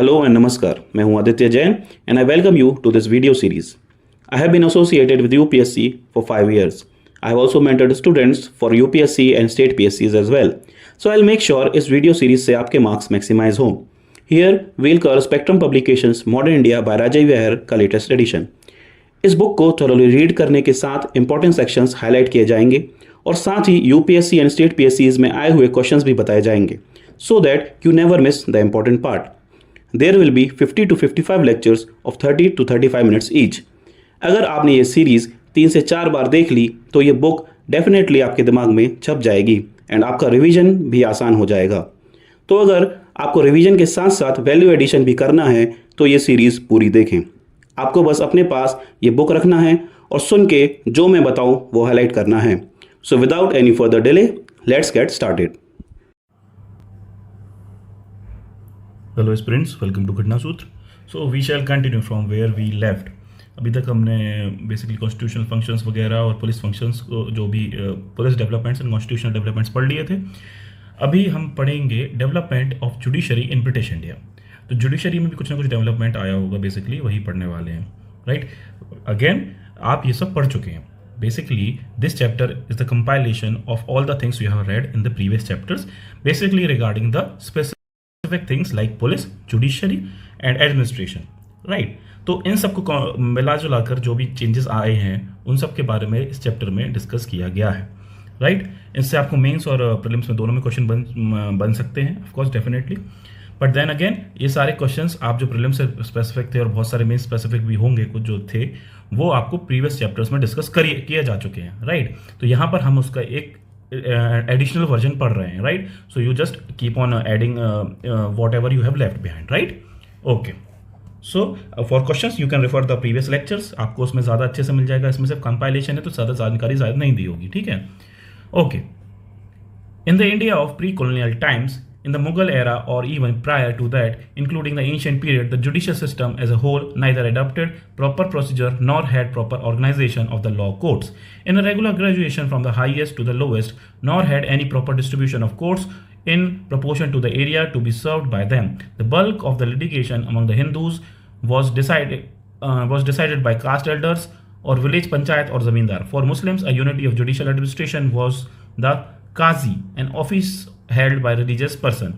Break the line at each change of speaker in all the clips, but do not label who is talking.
Hello and Namaskar. मैं हूं Aditya Jain and I welcome you to this video series. I have been associated with UPSC for 5 years. I have also mentored students for UPSC and state PSCs as well. So I'll make sure इस video series से आपके marks maximise हों. Here we'll cover Spectrum Publications Modern India by Rajay Vihar का latest edition. इस book को thoroughly read करने के साथ इंपॉर्टेंट सेक्शंस हाईलाइट किए जाएंगे और साथ ही यूपीएससी एंड स्टेट पीएससीज में आए हुए क्वेश्चंस भी बताए जाएंगे so that you never miss the important part. There will be 50 to 55 lectures of 30 to 35 minutes each. अगर आपने ये सीरीज़ 3 से 4 बार देख ली तो ये बुक डेफिनेटली आपके दिमाग में छप जाएगी एंड आपका रिवीजन भी आसान हो जाएगा. तो अगर आपको रिवीजन के साथ साथ वैल्यू एडिशन भी करना है तो ये सीरीज़ पूरी देखें. आपको बस अपने पास ये बुक रखना है और सुन के जो मैं बताऊँ वो हाईलाइट करना है. So without any further delay let's get started.
Hello students, welcome to Ghatna Sutra. So we shall continue from where we left. अभी तक हमने बेसिकली कॉन्स्टिट्यूशनल फंक्शंस वगैरह और पुलिस फंक्शंस को जो भी police developments and constitutional developments पढ़ लिए थे. अभी हम पढ़ेंगे development of judiciary in British India. तो जुडिशरी में भी कुछ ना कुछ डेवलपमेंट आया होगा, बेसिकली वही पढ़ने वाले हैं, राइट. अगेन आप ये सब पढ़ चुके हैं. Basically, this chapter is the compilation of all the things you have read in the previous chapters, basically regarding the specific things like police, judiciary and administration, right? तो इन सबको मिला जुला कर जो भी चेंजेस आए हैं उन सब के बारे में इस चैप्टर में डिस्कस किया गया है, राइट. इससे आपको मेंस और प्रीलिम्स में दोनों में क्वेश्चन बन सकते हैं, of course, definitely. But then again ये सारे क्वेश्चंस आप जो प्रीलिम्स से स्पेसिफिक थे और बहुत सारे मेन स्पेसिफिक भी होंगे कुछ जो थे वो आपको प्रीवियस चैप्टर्स में डिस्कस किए जा चुके हैं, राइट. तो यहाँ पर हम उसका एक एडिशनल वर्जन पढ़ रहे हैं, right. So you just keep on adding what ever you have left behind, right. Okay, so for questions you can refer the previous lectures. आपको उसमें ज़्यादा अच्छे से मिल जाएगा. इसमें सिर्फ कंपाइलेशन है तो ज़्यादा जानकारी ज़्यादा नहीं दी होगी, ठीक है. Okay. In the India of pre colonial times, in the Mughal era or even prior to that, including the ancient period, the judicial system as a whole neither adopted proper procedure nor had proper organization of the law courts in a regular graduation from the highest to the lowest, nor had any proper distribution of courts in proportion to the area to be served by them. The bulk of the litigation among the Hindus was decided by caste elders or village panchayat or zamindar. For Muslims, a unity of judicial administration was the qazi, an office held by religious person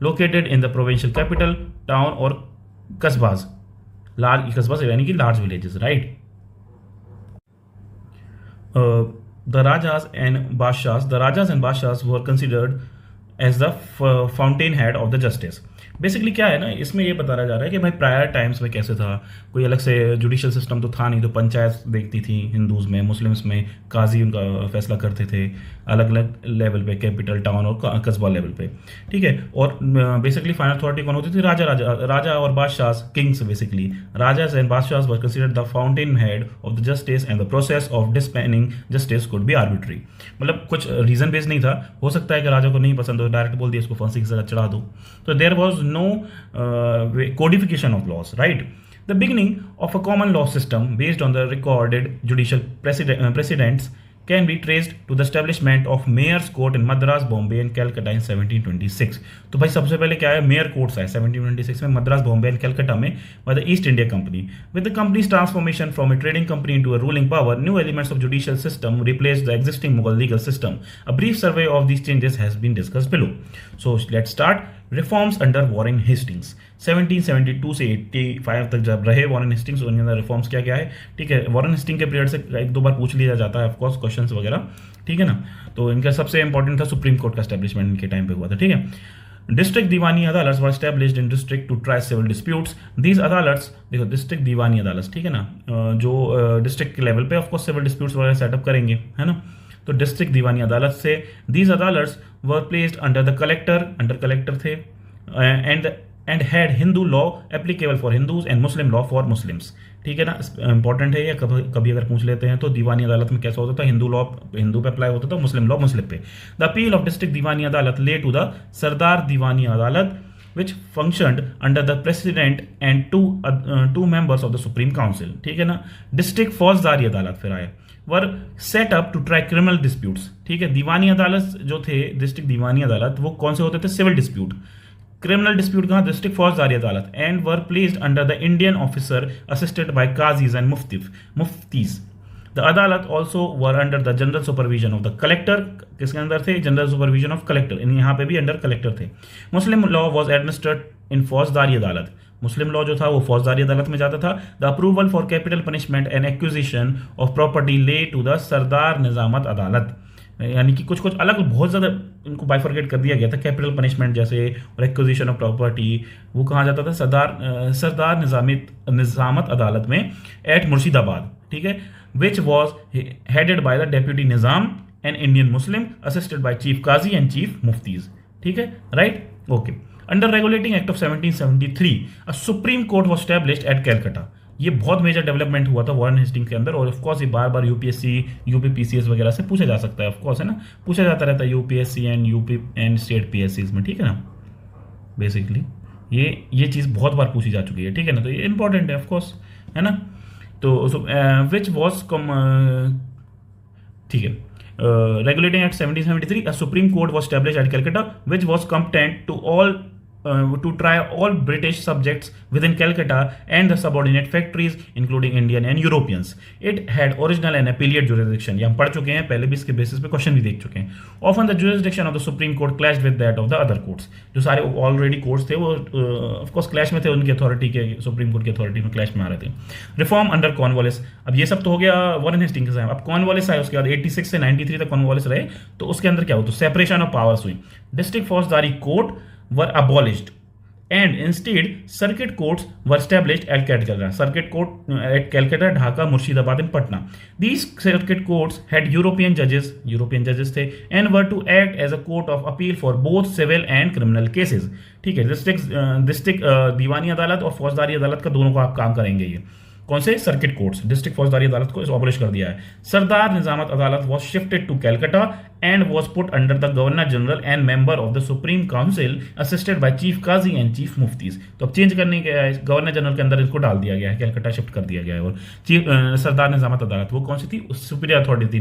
located in the provincial capital town or kasbas, large kasbas यानी कि large villages, right. The rajas and badshahs were considered as the fountainhead of the justice. Basically क्या है ना, इसमें ये बताया जा रहा है कि भाई प्रायर टाइम्स में कैसे था. कोई अलग से जुडिशियल सिस्टम तो था नहीं, तो पंचायत देखती थी हिंदूज़ में, मुस्लिम्स में काजी उनका फैसला करते थे अलग अलग लेवल पे, कैपिटल, टाउन और कस्बा लेवल पे, ठीक है. और बेसिकली फाइनल अथॉरिटी कौन होती थी? राजा और बादशाह, Kings. Basically rajas and badshah were considered the fountainhead of the justice and the process of dispensing justice could be arbitrary. मतलब कुछ रीजन बेस्ड नहीं था. हो सकता है कि राजा को नहीं पसंद हो, डायरेक्ट बोल दिया इसको फांसी की सजा चढ़ा दो. तो there was no codification of laws, right. The beginning of a common law system based on the recorded judicial precedents can be traced to the establishment of Mayor's Court in Madras, Bombay and Calcutta in 1726. तो भाई सबसे पहले क्या है, mayor courts है 1726 में Madras, Bombay and Calcutta में by the East India Company. With the company's transformation from a trading company into a ruling power, new elements of judicial system replaced the existing Mughal legal system. A brief survey of these changes has been discussed below. So let's start. Reforms under Warren Hastings 1772 से 85 तक जब रहे Warren Hastings, उनके अंदर reforms क्या क्या है, ठीक है. वॉरेन हेस्टिंग के पीरियड से एक दो बार पूछ लिया जाता है ऑफकोर्स क्वेश्चंस वगैरह, ठीक है ना. तो इनका सबसे इंपॉर्टेंट था सुप्रीम कोर्ट का एस्टेब्लिशमेंट इनके टाइम पे हुआ था, ठीक है. District diwani adalat were established in district to try civil disputes. These adalats, देखो डिस्ट्रिक्ट दीवानी अदालत, ठीक है ना, जो डिस्ट्रिक्ट के लेवल पे ऑफकोर्स सिविल डिस्प्यूट्स वगैरह सेटअप करेंगे, है ना. तो डिस्ट्रिक्ट दीवानी अदालत से these adalats were placed under the collector, under collector थे, and had Hindu law applicable for Hindus and Muslim law for Muslims, ठीक है ना. इंपॉर्टेंट है ये, कभी अगर पूछ लेते हैं तो दीवानी अदालत में कैसा होता था, हिंदू लॉ हिंदू पे अप्लाई होता था, मुस्लिम लॉ मुस्लिम पे. The appeal of district diwani अदालत ले टू द सरदार दीवानी अदालत which functioned under the president and two members of the Supreme Council, ठीक है ना. डिस्ट्रिक्ट फौजदारी अदालत फिर आए, were set up to try criminal disputes, ठीक है. दीवानी अदालत जो थे, डिस्ट्रिक्ट दीवानी अदालत, वो कौन से होते थे? Civil dispute. क्रिमिनल डिस्प्यूट कहाँ, district faujdari adalat, and were placed under the Indian officer assisted by qazis and muftis. The adalat also were under the general supervision of the collector, किसके अंदर थे, जनरल सुपरविजन ऑफ कलेक्टर, यहाँ पे भी अंडर कलेक्टर थे। मुस्लिम law was administered इन फौजदारी अदालत, मुस्लिम लॉ जो था वो फौजदारी अदालत में जाता था। The approval for capital punishment and acquisition of property ले टू द सरदार निजामत अदालत, यानी कि कुछ कुछ अलग बहुत ज़्यादा इनको बाइफर्केट कर दिया गया था। कैपिटल पनिशमेंट जैसे और एक्विजिशन ऑफ प्रॉपर्टी वो कहाँ जाता था, सरदार निजामत अदालत में एट मुर्शिदाबाद, ठीक है, which was headed by the deputy nizam and Indian Muslim assisted by chief qazi and chief muftis, ठीक है, right, okay. Under regulating act of 1773 a Supreme Court was established at Calcutta. ये बहुत मेजर डेवलपमेंट हुआ था वॉरेन हेस्टिंग्स के अंदर, और ऑफकोर्स ये बार बार यूपीएससी यूपीपीसीएस वगैरह से पूछा जा सकता है, ऑफकोर्स है ना, पूछा जाता रहता है UPSC and UP and state पीएससीज में, ठीक है ना। बेसिकली ये चीज़ बहुत बार पूछी जा चुकी है, ठीक है ना, तो ये इंपॉर्टेंट है ऑफकोर्स, है ना। तो विच वॉज ठीक है, regulating Act 1773, a Supreme Court was established at Calcutta, which was competent to try all British subjects within Calcutta and the subordinate factories, including Indian and Europeans. It had original and appellate jurisdiction. ये हम पढ़ चुके हैं पहले भी, इसके basis पे question भी देख चुके हैं। Often the jurisdiction of the Supreme Court clashed with that of the other courts. जो सारे ऑलरेडी कोर्ट्स थे वो ऑफ कोर्स क्लैश में थे, उनकी अथॉरिटी के, सुप्रीम कोर्ट की अथॉरिटी में क्लैश में आ रहे थे। रिफॉर्म अंडर कॉर्नवालिस, अब ये सब तो हो गया वॉरेन हेस्टिंग्स के टाइम। अब कॉर्नवालिस आए, उसके बाद 86 से 93 तक कॉर्नवालिस रहे, तो उसके अंदर क्या हुआ, तो सेपरेशन ऑफ पावर्स हुई। डिस्ट्रिक्ट फौजदारी court were abolished and instead circuit courts were established at Calcutta. Circuit court at Calcutta, Dhaka, Murshidabad and Patna. These circuit courts had European judges थे, and were to act as a court of appeal for both civil and criminal cases. ठीक है, district diwani अदालत और फौजदारी अदालत का दोनों का आप काम करेंगे। ये कौन से, सर्किट कोर्ट्स, डिस्ट्रिक्ट फौजदारी अदालत को एबॉलिश कर दिया है। Sardar Nizamat Adalat was shifted to Calcutta and was put under the governor general and member of the supreme council assisted by chief qazi and chief muftis. तो अब चेंज करने के गवर्नर जनरल के अंदर इसको डाल दिया गया है, कैलकाटा शिफ्ट कर दिया गया है। और चीफ सरदार निजामत अदालत वो कौन सी थी, सुपीरियर अथॉरिटी थी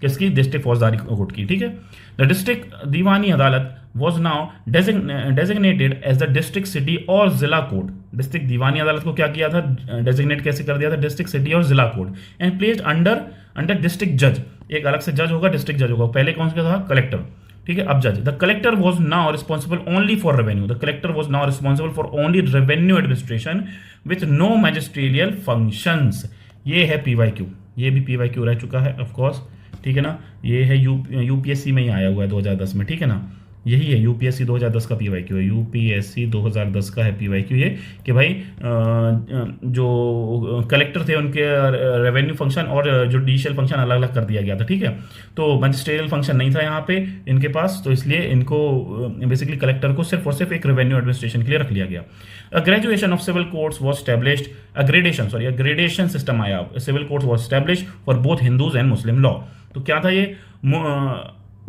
किसकी, डिस्ट्रिक्ट फौजदारी कोर्ट की, ठीक है। द डिस्ट्रिक्ट दीवानी अदालत was now designated as the district city और जिला कोर्ट। डिस्ट्रिक्ट दीवानी अदालत को क्या किया था, डेजिग्नेट कैसे कर दिया था, डिस्ट्रिक्ट सिटी और जिला court, and placed under district जज। एक अलग से जज होगा, डिस्ट्रिक्ट जज होगा, पहले कौन सा था, कलेक्टर, ठीक है, अब जज। The collector was now responsible only for revenue, the collector was now responsible for only revenue administration with no magisterial functions. ये है पीवाईक्यू, ये भी पीवाईक्यू रह चुका है ऑफकोर्स, ठीक है ना। ये है यूपीएससी में ही आया हुआ है 2010 में, ठीक है ना। यही है यूपीएससी 2010 का पीवाईक्यू है, यूपीएससी 2010 का है पीवाईक्यू ये, कि भाई जो कलेक्टर थे उनके रेवेन्यू फंक्शन और जुडिशियल फंक्शन अलग अलग कर दिया गया था, ठीक है। तो मैजिस्ट्रियल फंक्शन नहीं था यहाँ पे इनके पास, तो इसलिए इनको बेसिकली कलेक्टर को सिर्फ और सिर्फ एक रेवेन्यू एडमिनिस्ट्रेशन के लिए रख लिया गया। अ graduation of civil courts was established, gradation system आया, civil courts was established for both Hindus and Muslim law. तो क्या था ये,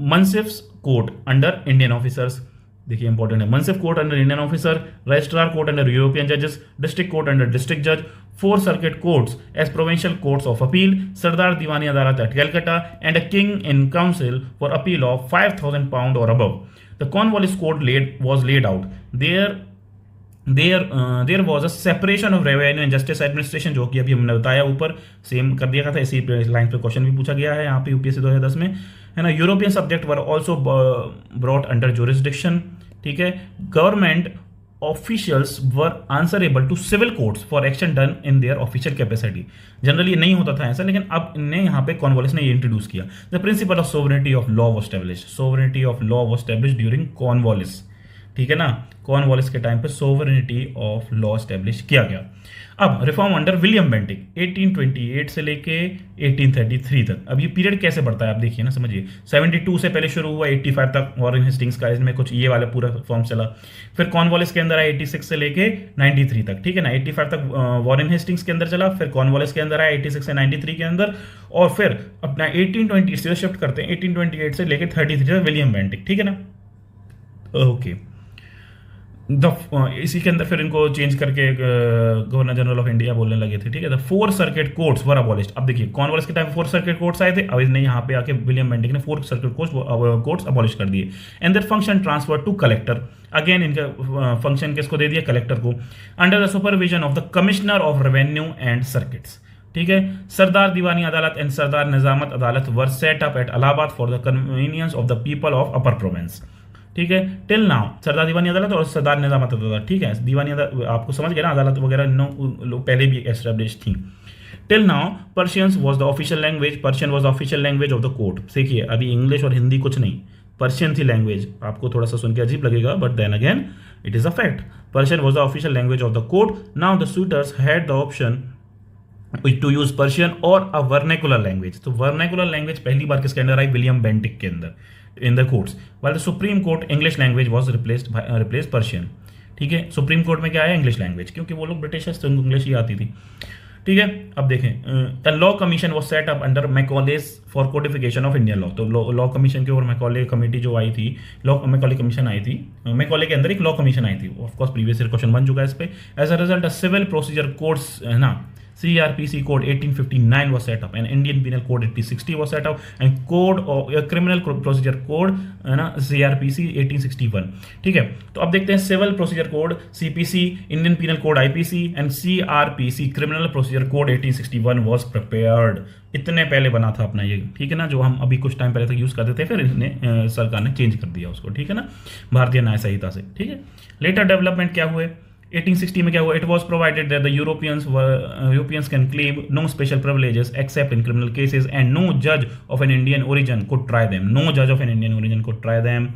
मनसिफ्स कोर्ट अंडर इंडियन ऑफिसर्स, देखिए इंपॉर्टेंट है, मनसिफ court under Indian officer, registrar court under European जजेस, district court under district जज, 4 circuit courts as provincial courts of appeal, सरदार दीवानी अदालत eight Calcutta, and a king in council for appeal of £5,000 और above. The Cornwallis court was laid out. There was a separation of revenue and justice administration, जो कि अभी हमने बताया ऊपर, same कर दिया था, इसी लाइन पे क्वेश्चन भी पूछा गया है यहाँ पे यूपीएससी 2010 में, है ना। European subject were also brought under jurisdiction, ठीक है। Government officials were answerable to civil courts for action done in their official capacity. Generally नहीं होता था ऐसा, लेकिन अब इन्हें यहाँ पे कॉर्नवालिस ने ये इंट्रोड्यूस किया। The principle of sovereignty of law was established, sovereignty of law was established during Cornwallis, ठीक है ना। कॉर्नवालिस के टाइम पे सोवरेनिटी ऑफ लॉ एस्टैब्लिश किया गया। अब रिफॉर्म अंडर विलियम बेंटिक 1828 से लेके 1833 तक। अब ये पीरियड कैसे बढ़ता है आप देखिए ना, समझिए। 72 से पहले शुरू हुआ, 85 तक वॉरेन हेस्टिंग्स का, इसमें कुछ ये वाला पूरा फॉर्म चला। फिर कॉर्नवालिस के अंदर आया 86 से लेके 93 तक, ठीक है ना। 85 तक वॉरेन हेस्टिंग्स के अंदर चला, फिर कॉर्नवालिस के अंदर आया 86 से 93 के अंदर, और फिर अपना 1828 से शिफ्ट करते हैं 1828 से लेके 33 तक विलियम बेंटिक, ठीक है ना। ओके, इसी के अंदर फिर इनको चेंज करके गवर्नर जनरल ऑफ इंडिया बोलने लगे थे, ठीक है। The 4 circuit courts were abolished. अब देखिए कॉर्नवालिस के टाइम 4 सर्किट कोर्ट्स आए थे, अब इसने यहाँ पे आके विलियम बेंटिक ने 4 सर्किट कोर्ट्स अबॉलिश कर दिए। And their function transfer to collector. Again इनका फंक्शन किसको दे दिया, कलेक्टर को, under the supervision of the commissioner of revenue and circuits, ठीक है। Sardar Diwani Adalat and Sardar Nizamat Adalat were set up at Allahabad for the convenience of the people of upper province, ठीक है। Till now सरदार दीवानी अदालत और सरदार निजामत अदालत, ठीक है। दीवानी अदालत आपको समझ गया ना, अदालत वगैरह पहले भी एस्टेब्लिश थी। Till now Persians was the official language, Persian was the official language of the court. देखिए अभी इंग्लिश और हिंदी कुछ नहीं, पर्शियन थी लैंग्वेज। आपको थोड़ा सा सुन के अजीब लगेगा but then again it is a fact. Persian was the official language of the court. Now the suitors had the option to use Persian और अ वर्नेकुलर लैंग्वेज। तो वर्नेकुलर लैंग्वेज पहली बार किसके अंदर आई, विलियम बेंटिक के अंदर in the courts. While the Supreme Court English language was replaced Persian, ठीक है। सुप्रीम कोर्ट में क्या आया, इंग्लिश लैंग्वेज, क्योंकि वो लोग ब्रिटिशर्स तो इंग्लिश ही आती थी, ठीक है। अब देखें the law commission was set up under Macaulay's for codification of Indian law. तो लॉ कमीशन के ऊपर मैकॉले कमेटी जो आई थी, मैकॉले कमीशन आई थी, मैकॉले के अंदर एक लॉ कमीशन आई थी। ऑफकोर्स प्रीवियस ईयर क्वेश्चन बन चुका है इस पे। As a result civil procedure codes है ना, CRPC code 1859 was set up and Indian Penal Code 1860 was set up and code criminal procedure code है ना CRPC 1861, ठीक है। तो अब देखते हैं civil procedure code CPC, Indian penal code IPC and CRPC criminal procedure code 1861 was prepared। इतने पहले बना था अपना ये, ठीक है ना, जो हम अभी कुछ टाइम पहले तक यूज करते थे, फिर इसने सरकार ने चेंज कर दिया उसको, ठीक है ना, भारतीय न्याय संहिता से, ठीक है। लेटर डेवलपमेंट क्या हुए 1860 में क्या हुआ, it was provided that the Europeans can claim no special privileges accept in criminal cases and no जज of an Indian origin could try them, no जज of an Indian origin could try them,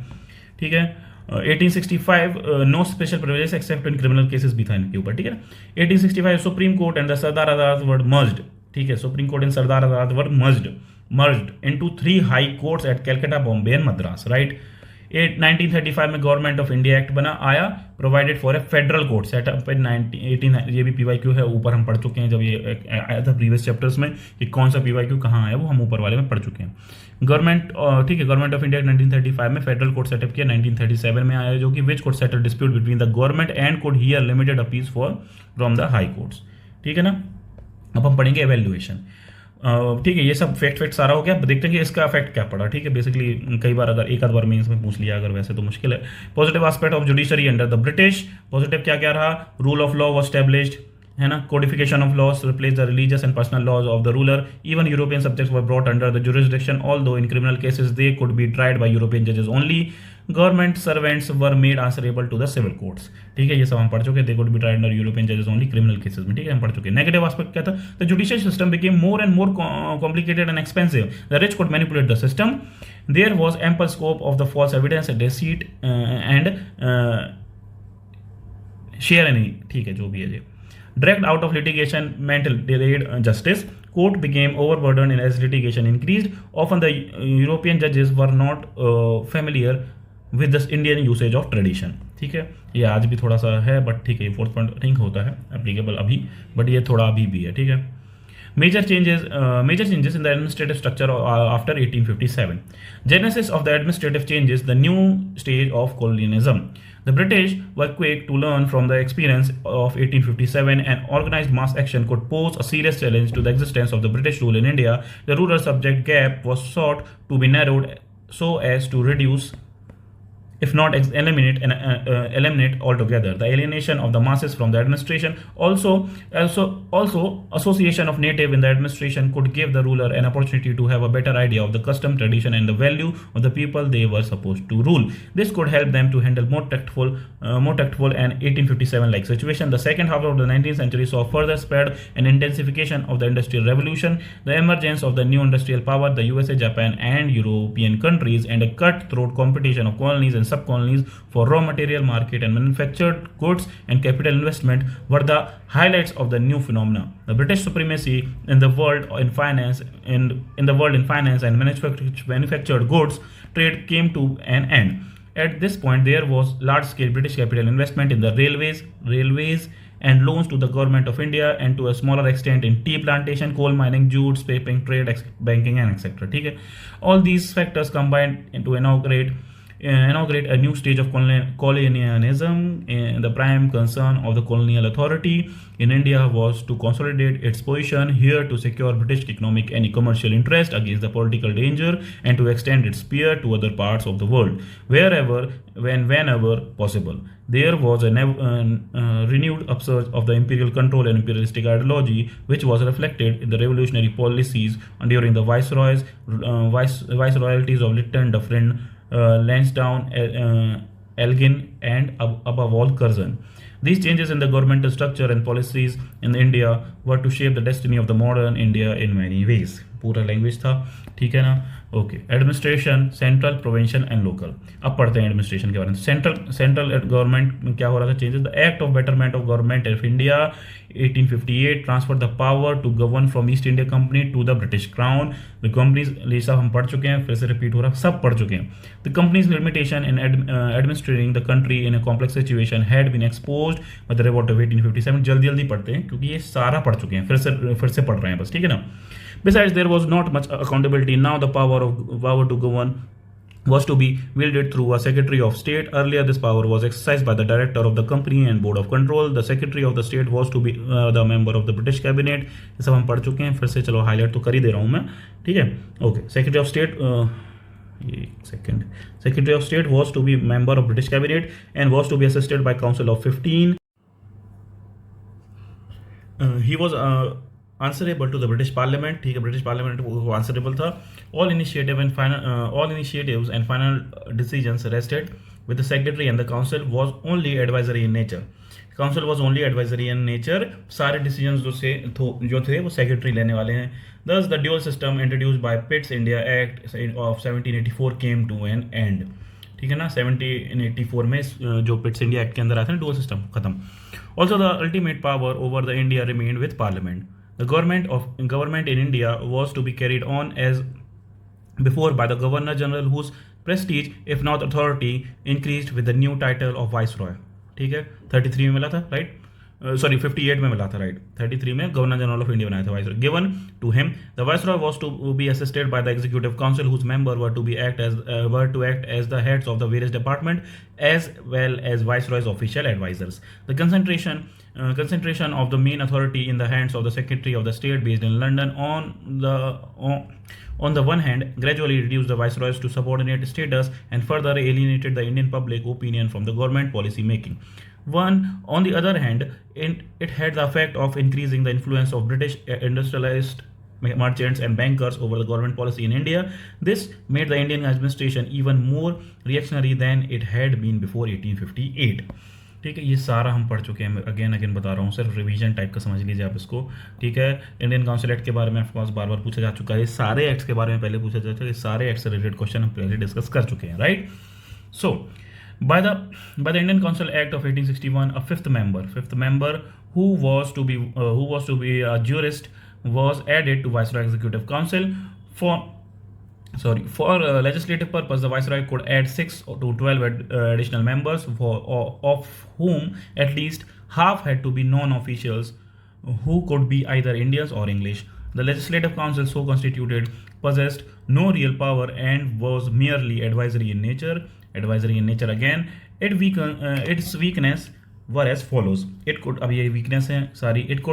ठीक है। 1865 no special privileges accept इन criminal cases भी था इनके ऊपर, ठीक है। 1865 supreme court and the Sardar Adalat were merged, ठीक है। Supreme court and Sardar Adalat were merged into 3 high courts at Calcutta, Bombay and Madras, right. 1935 में गवर्नमेंट ऑफ इंडिया एक्ट बना आया, provided for a federal court setup in 18। ये भी PYQ है, ऊपर हम पढ़ चुके हैं जब ये आया था प्रीवियस चैप्टर्स में कि कौन सा PYQ कहाँ आया, वो हम ऊपर वाले में पढ़ चुके हैं। गवर्नमेंट, ठीक है, गवर्नमेंट ऑफ इंडिया 1935 में फेडरल कोर्ट सेटअप किया। 1937 में आया जो कि which court settle dispute between the government and code here limited appeals for from the high courts, ठीक है ना। अब हम पढ़ेंगे एवेल्युएशन, ठीक है। ये सब फैक्ट सारा हो गया, देखते हैं कि इसका इफेक्ट क्या पड़ा, ठीक है। बेसिकली कई बार अगर एक आध बार मेंस में पूछ लिया अगर, वैसे तो मुश्किल है। Positive aspect of judiciary under the British, positive क्या क्या रहा, rule of law was established, है ना, codification of laws replace the religious and personal laws of the ruler, even European subjects were brought under the jurisdiction although in criminal cases they could be tried by European जजेस only, government servants were made answerable to the civil courts, ठीक है। ये सब हम पढ़ चुके, दे could be tried under European जजेस only criminal cases में, ठीक है, हम पढ़ चुके। नेगेटिव एस्पेक्ट क्या था, the judicial system became more and more complicated and expensive, the rich could manipulate the system, there was ample scope of the false evidence, deceit and chicanery, ठीक है, जो भी है। Dragged out of litigation meant delayed justice. Court became overburdened as litigation increased. Often the European judges were not familiar with the Indian usage of tradition. ठीक है, ये आज भी थोड़ा सा है बट ठीक है, ये 4th पॉइंट थिंक होता है एप्लीकेबल अभी, बट ये थोड़ा अभी भी है, ठीक है। Major changes in the administrative structure after 1857. Genesis of the administrative changes, the new stage of colonialism. The British were quick to learn from the experience of 1857 and organized mass action could pose a serious challenge to the existence of the British rule in India. The rural subject gap was sought to be narrowed so as to reduce, if not eliminate altogether, the alienation of the masses from the administration. Also association of native in the administration could give the ruler an opportunity to have a better idea of the custom, tradition and the value of the people they were supposed to rule. This could help them to handle more tactful and 1857 like situation. The second half of the 19th century saw further spread and intensification of the industrial revolution, the emergence of the new industrial power, the USA, Japan and European countries, and a cutthroat competition of colonies and sub-colonies for raw material market and manufactured goods and capital investment were the highlights of the new phenomena. The British supremacy in the world in finance and manufactured goods trade came to an end. At this point, there was large-scale British capital investment in the railways and loans to the government of India, and to a smaller extent in tea plantation, coal mining, jute, paping, trade, banking, and etc. ठीक है, all these factors combined to inaugurate inaugurate a new stage of colonialism. The prime concern of the colonial authority in India was to consolidate its position here, to secure British economic and commercial interest against the political danger, and to extend its spear to other parts of the world wherever whenever possible. There was a renewed upsurge of the imperial control and imperialistic ideology, which was reflected in the revolutionary policies during the viceroyalties of Lytton, Dufferin, Lansdowne, Elgin, and above all Curzon. These changes in the governmental structure and policies in India were to shape the destiny of the modern India in many ways. पूरा language था, ठीक है ना? Okay, administration, central, provincial and local. अब पढ़ते हैं administration के बारे में. सेंट्रल गवर्नमेंट में क्या हो रहा था changes? The act of betterment of government of India 1858 transfer the power to govern from East India Company to the British Crown. The company's, ये सब हम पढ़ चुके हैं, फिर से रिपीट हो रहा, सब पढ़ चुके हैं. The company's limitation in administrating the country in a complex situation had been exposed by the revolt of 1857. जल्दी जल्दी पढ़ते हैं क्योंकि ये सारा पढ़ चुके हैं, फिर से पढ़ रहे हैं बस, ठीक है ना? Besides, there was not much accountability. Now the power to govern was to be wielded through a Secretary of State. Earlier, this power was exercised by the Director of the Company and Board of Control. The Secretary of the State was to be the member of the British Cabinet. ये सब हम पढ़ चुके हैं, फिर से चलो highlight तो कर ही दे रहा हूँ मैं, ठीक है? Okay, Secretary of State. Secretary of State was to be member of British Cabinet and was to be assisted by Council of 15. He was answerable to the British Parliament. ठीक है, British Parliament वो answerable था. All initiatives and final decisions rested with the Secretary, and the Council was only advisory in nature. Council was only advisory in nature. सारे decisions जो थे वो Secretary लेने वाले हैं. Thus, the dual system introduced by Pitt's India Act of 1784 came to an end. ठीक है ना? 1784 में जो पिट्स इंडिया एक्ट के अंदर आया था, डुअल सिस्टम खत्म. Also, the ultimate power over the India remained with Parliament. The government in India was to be carried on as before by the Governor General, whose prestige, if not authority, increased with the new title of Viceroy. ठीक है, 33 में मिला था, right? 58 में मिला था, right? 33 में governor general of India बनाया था viceroy. Given to him, the viceroy was to be assisted by the executive council, whose members were to act as the heads of the various department as well as viceroy's official advisors. The concentration of the main authority in the hands of the Secretary of the State based in London on the one hand gradually reduced the viceroys to subordinate status and further alienated the Indian public opinion from the government policy making. On the other hand, it had the effect of increasing the influence of British industrialists, merchants and bankers over the government policy in India. This made the Indian administration even more reactionary than it had been before 1858. ठीक है, ये सारा हम पढ़ चुके हैं. Again बता रहा हूँ, सिर्फ रिवीजन टाइप का समझ लीजिए आप इसको, ठीक है? इंडियन काउंसिल एक्ट के बारे में ऑफकोर्स बार पूछा जा चुका है. सारे एक्ट्स के बारे में पहले पूछा जा चुका है. सारे एक्ट से रिलेटेड क्वेश्चन हम पहले डिस्कस कर चुके हैं, right? So by the Indian Council Act of 1861, a fifth member who was to be a jurist was added to Viceroy Executive Council. For legislative purpose, the Viceroy could add 6 to 12 additional members, of whom at least half had to be non-officials who could be either Indians or English. The Legislative Council so constituted possessed no real power and was merely advisory in nature. Again, its weakness were as follows. It could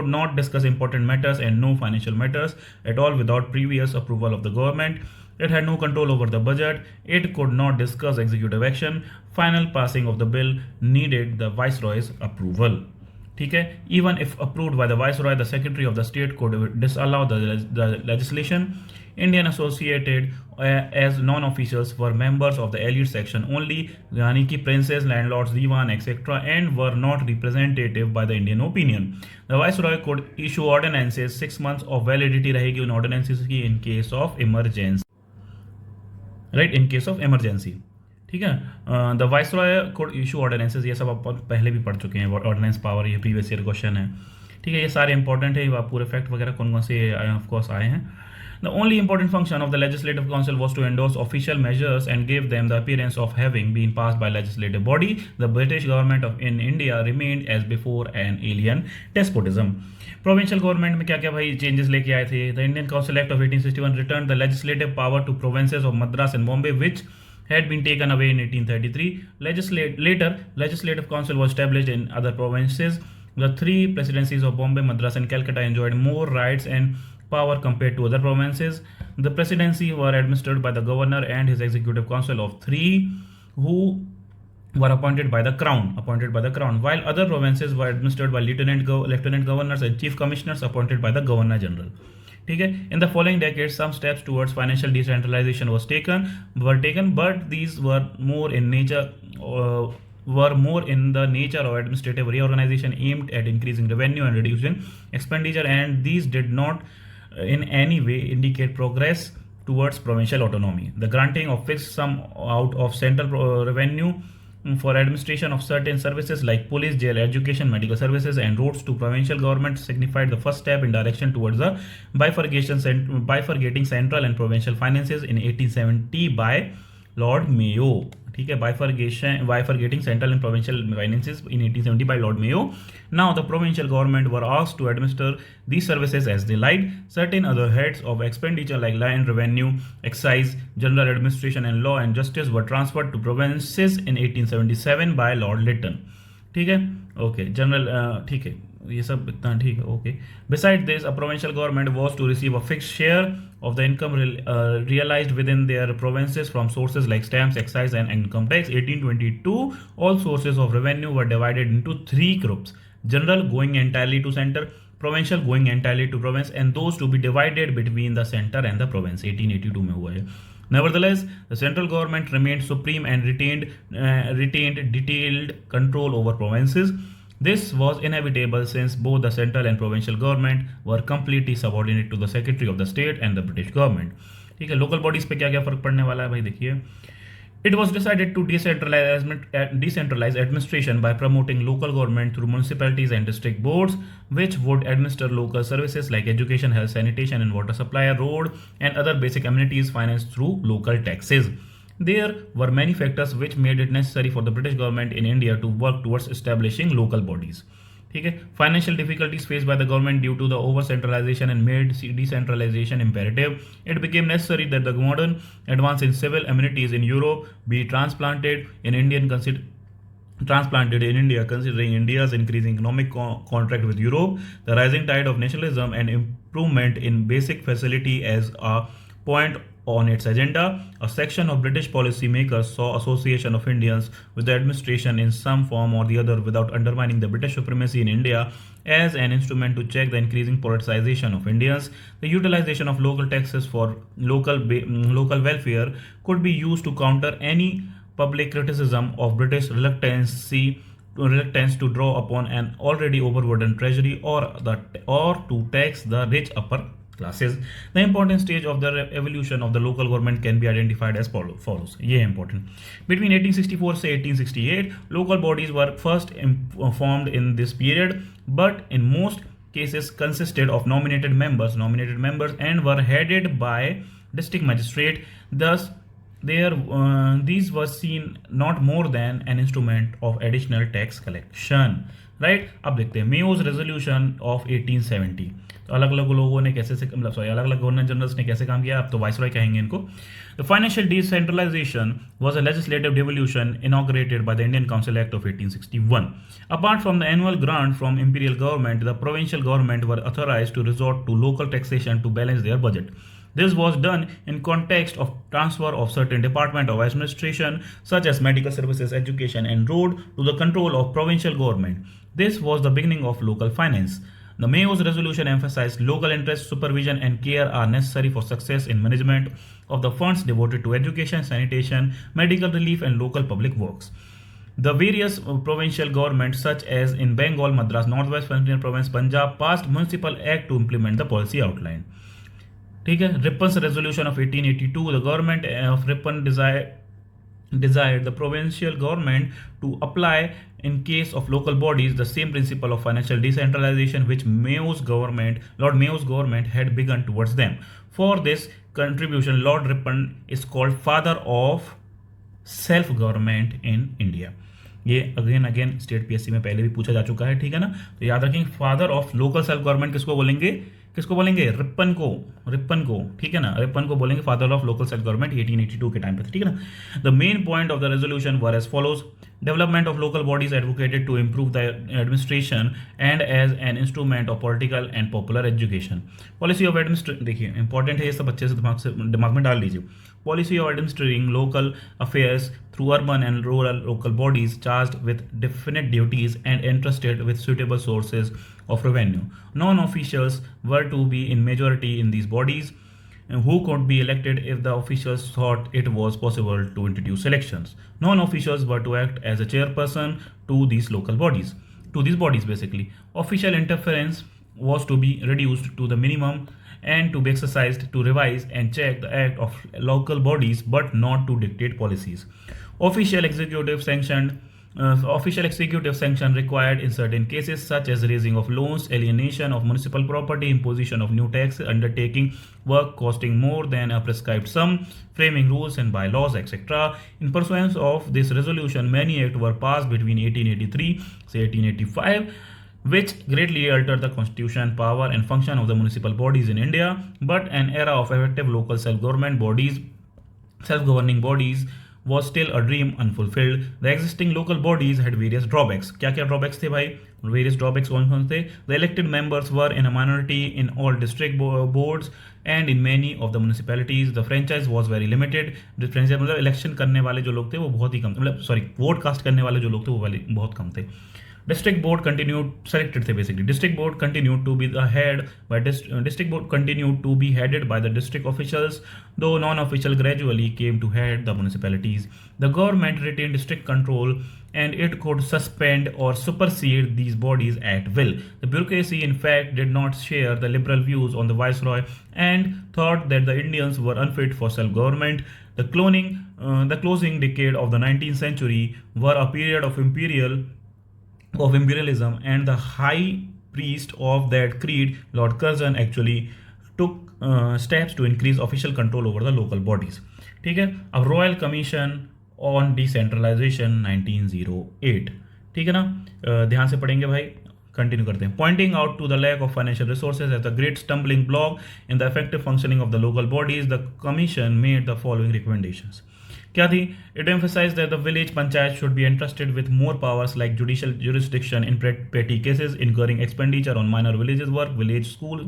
not discuss important matters and no financial matters at all without previous approval of the government. It had no control over the budget. It could not discuss executive action. Final passing of the bill needed the Viceroy's approval. ठीक है, even if approved by the Viceroy, the Secretary of the State could disallow the legislation. Indian associated as non-officials were members of the elite section only, यानी कि princes, landlords, diwan, etc., and were not representative by the Indian opinion. The Viceroy could issue ordinances. 6 months of validity रहेगी उन ordinances की in case of emergency. Right, in case of emergency. ठीक है, the viceroy code issue ordinances, ये सब आप पहले भी पढ़ चुके हैं. ऑर्डिनेंस पावर, ये प्रीवियस ईयर क्वेश्चन है, ठीक है? ये सारे इंपॉर्टेंट है. आप पूरे फैक्ट वगैरह कौन से ऑफकोर्स आए हैं. The only important function of the Legislative Council was to endorse official measures and give them the appearance of having been passed by legislative body. The British government in India remained as before an alien despotism. Provincial government में क्या क्या भाई changes लेके आए थे? The Indian Council Act of 1861 returned the legislative power to provinces of Madras and Bombay, which had been taken away in 1833. Later, legislative council was established in other provinces. The three presidencies of Bombay, Madras, and Calcutta enjoyed more rights and power compared to other provinces. The presidency were administered by the governor and his executive council of three, who were appointed by the crown, while other provinces were administered by lieutenant governors and chief commissioners appointed by the governor general. ठीक है. In the following decades, some steps towards financial decentralization were taken, but these were more in the nature of administrative reorganization aimed at increasing revenue and reducing expenditure, and these did not in any way indicate progress towards provincial autonomy. The granting of fixed sum out of central revenue for administration of certain services like police, jail, education, medical services, and roads to provincial government signified the first step in direction towards the bifurcating central and provincial finances in 1870 by Lord Mayo. ठीक है, bifurcating central and provincial finances in 1870 by Lord Mayo. Now the provincial government were asked to administer these services as they liked. Certain other heads of expenditure like land revenue, excise, general administration, and law and justice were transferred to provinces in 1877 by Lord Lytton. ठीक है, okay, general, ठीक है, ये सब इतना ठीक है, okay. Besides this, a provincial government was to receive a fixed share of the income realized within their provinces from sources like stamps, excise, and income tax. 1822, all sources of revenue were divided into three groups: general, going entirely to center; provincial, going entirely to province; and those to be divided between the center and the province. 1882 में हुआ है. Nevertheless, the central government remained supreme and retained detailed control over provinces. This was inevitable since both the central and provincial government were completely subordinate to the Secretary of the State and the British government. ठीक है, local bodies पे क्या क्या फर्क पड़ने वाला है भाई, देखिए. It was decided to decentralize administration by promoting local government through municipalities and district boards, which would administer local services like education, health, sanitation, and water supply, road, and other basic amenities financed through local taxes. There were many factors which made it necessary for the British government in India to work towards establishing local bodies. ठीक है, financial difficulties faced by the government due to the over centralization and made decentralization imperative. It became necessary that the modern advance in civil amenities in Europe be transplanted in India, considering India's increasing economic contract with Europe, the rising tide of nationalism, and improvement in basic facility as a point on its agenda. A section of British policymakers saw association of Indians with the administration in some form or the other without undermining the British supremacy in India as an instrument to check the increasing politicization of Indians. The utilization of local taxes for local welfare could be used to counter any public criticism of British reluctance to draw upon an already overburdened treasury or to tax the rich upper classes. The important stage of the evolution of the local government can be identified as follows. ये important. Between 1864 से 1868, local bodies were first formed in this period, but in most cases consisted of nominated members and were headed by district magistrate. Thus, these were seen not more than an instrument of additional tax collection. Right, अब देखते हैं मेयोज resolution of 1870. तो अलग अलग लोगों ने कैसे अलग अलग गवर्नर जनरल्स ने कैसे काम किया, अब तो वाइसरॉय कहेंगे इनको. The financial decentralisation was a legislative revolution inaugurated by the Indian Council Act of 1861. Apart from the annual grant from imperial government, the provincial government were authorised to resort to local taxation to balance their budget. This was done in context of transfer of certain department of administration such as medical services, education, and road to the control of provincial government. This was the beginning of local finance. The Mayo's resolution emphasized local interest, supervision, and care are necessary for success in management of the funds devoted to education, sanitation, medical relief, and local public works. The various provincial governments such as in Bengal, Madras, Northwest Frontier Province, Punjab passed municipal act to implement the policy outline. ठीक है, Rippon's resolution of 1882, the government of Rippon desired the provincial government to apply in case of local bodies the same principle of financial decentralization which Lord Mayo's government had begun towards them. For this contribution, Lord Ripon is called father of self-government in India. ये again state PSC में पहले भी पूछा जा चुका है, ठीक है ना. तो याद रखेंगे, father of local self government किसको बोलेंगे, किसको बोलेंगे? रिपन को, ठीक है ना, रिपन को बोलेंगे father of local self government 1882 के टाइम पे, ठीक है ना। The main point of the resolution were as follows: development of local bodies advocated to improve the administration and as an instrument of political and popular education. Policy of administration, देखिए important है ये सब, अच्छे से दिमाग में डाल लीजिए। Policy of administering local affairs through urban and rural local bodies charged with definite duties and entrusted with suitable sources of revenue. Non-officials were to be in majority in these bodies, who could be elected if the officials thought it was possible to introduce elections. Non-officials were to act as a chairperson to these local bodies. To these bodies, basically. Official interference was to be reduced to the minimum and to be exercised to revise and check the act of local bodies, but not to dictate policies. Official executive sanction required in certain cases, such as raising of loans, alienation of municipal property, imposition of new taxes, undertaking work costing more than a prescribed sum, framing rules and bylaws, etc. In pursuance of this resolution, many acts were passed between 1883 to 1885, which greatly altered the constitution, power and function of the municipal bodies in India. But an era of effective local self-governing bodies was still a dream unfulfilled. The existing local bodies had various drawbacks. क्या क्या drawbacks थे भाई? Various drawbacks कौन कौन थे? The elected members were in a minority in all district boards and in many of the municipalities. The franchise was very limited. Franchise मतलब election करने वाले जो लोग थे वो बहुत ही कम, मतलब सॉरी वोट कास्ट करने वाले जो लोग थे वो वाले बहुत कम थे. District board continued selected थे basically. District board continued to be the head by district board continued to be headed by the district officials, though non-official gradually came to head the municipalities. The government retained strict control and it could suspend or supersede these bodies at will. The bureaucracy in fact did not share the liberal views on the viceroy and thought that the Indians were unfit for self-government. The closing decade of the 19th century were a period of imperialism, and the high priest of that creed, Lord Curzon, actually took steps to increase official control over the local bodies. ठीक है, अब royal commission on decentralisation 1908, ठीक है ना, ध्यान से पढ़ेंगे भाई, कंटिन्यू करते हैं. Pointing out to the lack of financial resources as the great stumbling block in the effective functioning of the local bodies, the commission made the following recommendations. क्या थी? It emphasized that the village panchayat should be entrusted with more powers like judicial jurisdiction in petty cases, incurring expenditure on minor villages work, village school,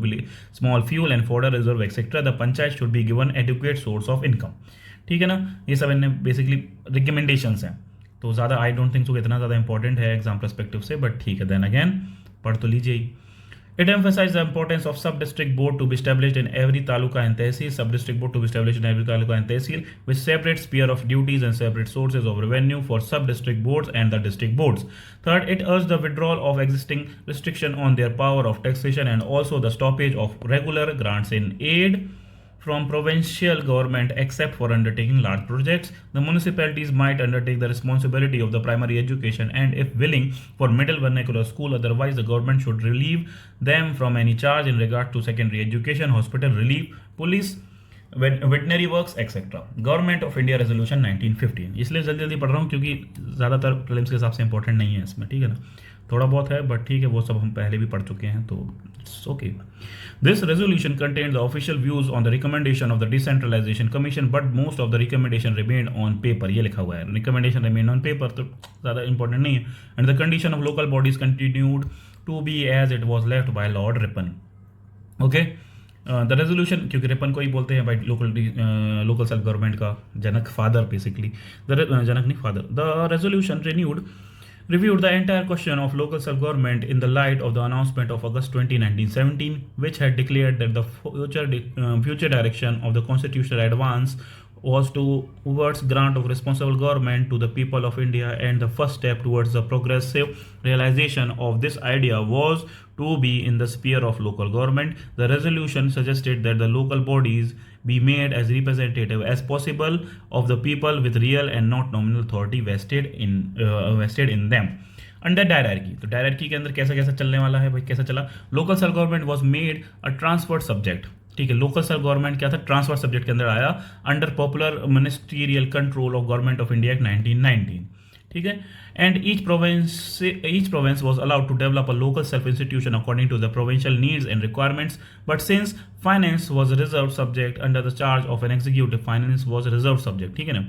small fuel and fodder reserve, etc. The panchayat should be given adequate source of income. ठीक है ना, ये सब इनने basically recommendations हैं, तो ज़्यादा I don't think so इतना ज़्यादा इंपॉर्टेंट है एग्जाम परस्पेक्टिव से, बट ठीक है, देन अगेन पढ़ तो लीजिए ही. It emphasized the importance of sub-district board to be established in every taluka and tehsil, sub-district board to be established in every taluka and tehsil, with separate sphere of duties and separate sources of revenue for sub-district boards and the district boards. Third, it urged the withdrawal of existing restriction on their power of taxation and also the stoppage of regular grants in aid from provincial government except for undertaking large projects. The municipalities might undertake the responsibility of the primary education and if willing for middle vernacular school, otherwise the government should relieve them from any charge in regard to secondary education, hospital relief, police, veterinary works, etc. Government of India Resolution 1915. इसलिए जल्दी जल्दी पढ़ रहा हूँ क्योंकि ज़्यादातर prelims के हिसाब से इंपॉर्टेंट नहीं है इसमें, ठीक है ना, थोड़ा बहुत है बट ठीक है, वो सब हम पहले भी पढ़ चुके हैं, तो it's okay. This resolution contained the official views on the recommendation of the Decentralization Commission, but most of the recommendation remained on paper. ये लिखा हुआ है, recommendation remained on paper, तो ज़्यादा important नहीं है. And the condition of local bodies continued to be as it was left by Lord Ripon. Okay. The resolution, क्योंकि Ripon को ही बोलते हैं भाई लोकल सेल्फ गवर्नमेंट का जनक, फादर बेसिकली, जनक नहीं father. The resolution reviewed the entire question of local self-government in the light of the announcement of August 20, 1917, which had declared that the future direction of the constitutional advance was towards grant of responsible government to the people of India, and the first step towards the progressive realization of this idea was to be in the sphere of local government. The resolution suggested that the local bodies be made as representative as possible of the people with real and not nominal authority vested in them. Under dyarchy, तो dyarchy के अंदर कैसा कैसा चलने वाला है भाई, कैसा चला? Local self government was made a transferred subject, ठीक है, लोकल सेल्फ गवर्नमेंट क्या था? ट्रांसफर सब्जेक्ट के अंदर आया under popular ministerial control of government of India act 1919. ठीक है. And each province was allowed to develop a local self institution according to the provincial needs and requirements. But since finance was a reserved subject under the charge of an executive, finance was a reserved subject. ठीक है ना.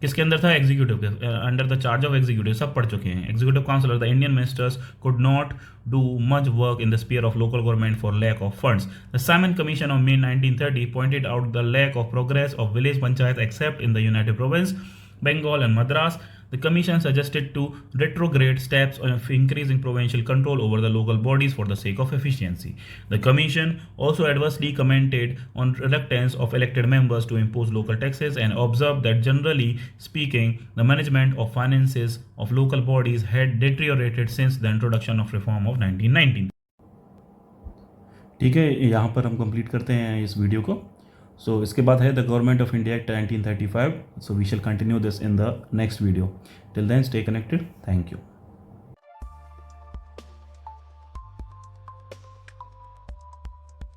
किसके अंदर था? Executive के under the charge of executive. सब पढ़ चुके हैं. Executive councillor, the Indian ministers could not do much work in the sphere of local government for lack of funds. The Simon Commission of May 1930 pointed out the lack of progress of village panchayat except in the United Province, Bengal and Madras. The commission suggested to retrograde steps of increasing provincial control over the local bodies for the sake of efficiency. The commission also adversely commented on reluctance of elected members to impose local taxes and observed that generally speaking, the management of finances of local bodies had deteriorated since the introduction of reform of 1919. ठीक है, यहाँ पर हम complete करते हैं इस video को. सो इसके बाद है the Government of India Act 1935. So we shall continue this in the next video. Till then stay connected. Thank you.